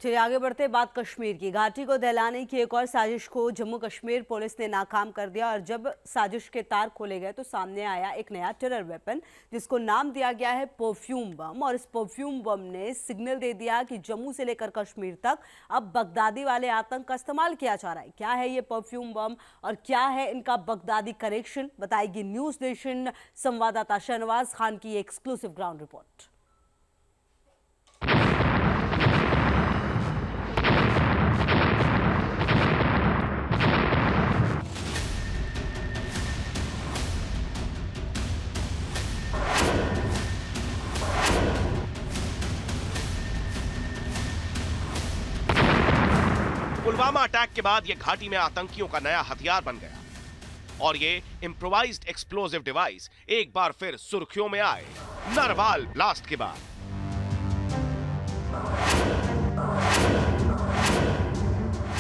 चलिए आगे बढ़ते बात कश्मीर की। घाटी को दहलाने की एक और साजिश को जम्मू कश्मीर पुलिस ने नाकाम कर दिया और जब साजिश के तार खोले गए तो सामने आया एक नया टेरर वेपन जिसको नाम दिया गया है परफ्यूम बम। और इस परफ्यूम बम ने सिग्नल दे दिया कि जम्मू से लेकर कश्मीर तक अब बगदादी वाले आतंक का इस्तेमाल किया जा रहा है। क्या है ये परफ्यूम बम और क्या है इनका बगदादी कनेक्शन, बताएगी न्यूज नेशन संवाददाता शहनवाज खान की exclusive ground report. Pulwama attack के बाद यह घाटी में आतंकियों का नया हथियार बन गया और ये इम्प्रोवाइज्ड एक्सप्लोसिव डिवाइस एक बार फिर सुर्खियों में आए नरवाल ब्लास्ट के बाद।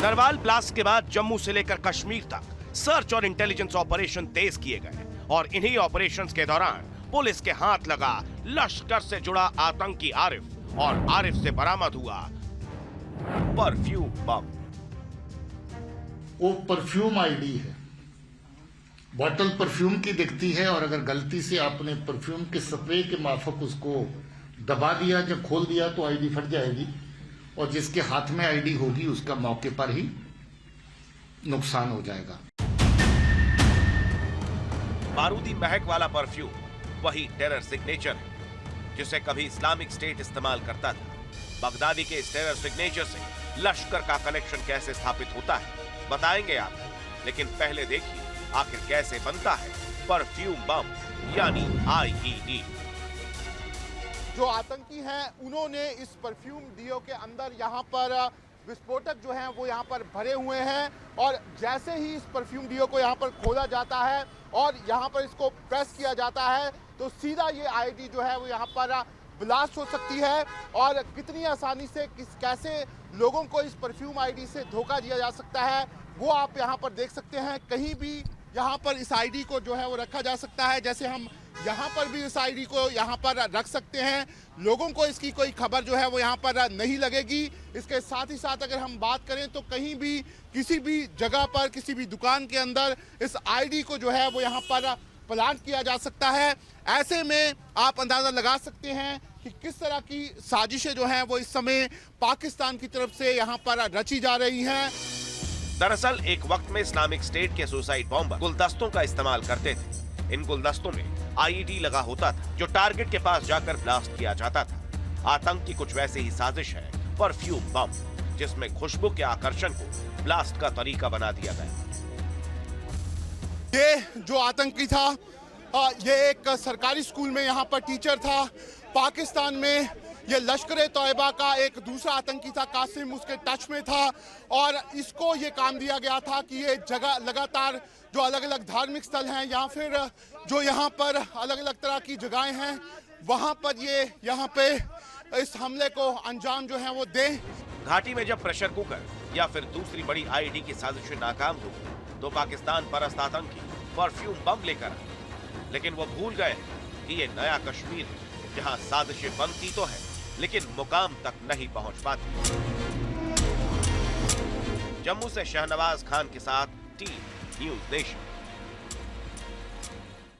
नरवाल ब्लास्ट के बाद जम्मू से लेकर कश्मीर तक सर्च और इंटेलिजेंस ऑपरेशन तेज किए गए और इन्हीं ऑपरेशंस के दौरान पुलिस के हाथ लगा लश्कर से जुड़ा आतंकी आरिफ और आरिफ से बरामद हुआ परफ्यूम बम। वो परफ्यूम आईडी है, बॉटल परफ्यूम की दिखती है और अगर गलती से आपने परफ्यूम के स्प्रे के माफक उसको दबा दिया, जब खोल दिया तो आईडी फट जाएगी और जिसके हाथ में आईडी होगी उसका मौके पर ही नुकसान हो जाएगा। बारूदी महक वाला परफ्यूम वही टेरर सिग्नेचर है जिसे कभी इस्लामिक स्टेट इस्तेमाल करता था। बगदादी के इस टेरर सिग्नेचर से लश्कर का कनेक्शन कैसे स्थापित होता है बताएंगे आप, लेकिन पहले देखिए आखिर कैसे बनता है परफ्यूम बम यानी आईईडी। जो आतंकी हैं उन्होंने इस परफ्यूम डीओ के अंदर यहाँ पर विस्फोटक जो हैं वो यहाँ पर भरे हुए हैं और जैसे ही इस परफ्यूम डीओ को यहाँ पर खोला जाता है और यहाँ पर इसको प्रेस किया जाता है तो सीधा ये आईडी जो है वो यहाँ पर ब्लास्ट हो सकती है। और कितनी आसानी से कैसे लोगों को इस परफ्यूम आईडी से धोखा दिया जा सकता है वो आप यहाँ पर देख सकते हैं। कहीं भी यहाँ पर इस आईडी को जो है वो रखा जा सकता है, जैसे हम यहाँ पर भी इस आईडी को यहाँ पर रख सकते हैं। लोगों को इसकी कोई खबर जो है वो यहाँ पर नहीं लगेगी। इसके साथ ही साथ अगर हम बात करें तो कहीं भी किसी भी जगह पर किसी भी दुकान के अंदर इस आईडी को जो है वो यहाँ पर प्लांट किया जा सकता है। ऐसे में आप अंदाजा लगा सकते हैं कि किस तरह की साजिशें जो हैं वो इस समय पाकिस्तान की तरफ से यहाँ पर रची जा रही हैं। दरअसल एक वक्त में इस्लामिक स्टेट के सुसाइड बॉम्बर गुलदस्तों का इस्तेमाल करते थे। इन गुलदस्तों में आईईडी लगा होता था जो टारगेट के पास जाकर ब्लास्ट किया जाता था। आतंक की कुछ वैसे ही साजिश है परफ्यूम बम, जिसमें खुशबू के आकर्षण को ब्लास्ट का तरीका बना दिया गया। ये जो आतंकी था ये एक सरकारी स्कूल में यहाँ पर टीचर था। पाकिस्तान में ये लश्कर तोयबा का एक दूसरा आतंकी था कासिम, उसके टच में था और इसको ये काम दिया गया था कि ये जगह लगातार जो अलग अलग धार्मिक स्थल हैं या फिर जो यहाँ पर अलग अलग तरह की जगहें हैं वहाँ पर ये यहाँ पे इस हमले को अंजाम जो है वो दें। घाटी में जब प्रेशर कुकर या फिर दूसरी बड़ी आईडी की साजिशें नाकाम हो तो पाकिस्तान परस्त आतंकी परफ्यूम बम लेकर आए, लेकिन वो भूल गए कि ये नया कश्मीर है जहां साजिशें बनती तो है लेकिन मुकाम तक नहीं पहुंच पाती। जम्मू से शहनवाज खान के साथ टीम न्यूज नेशन।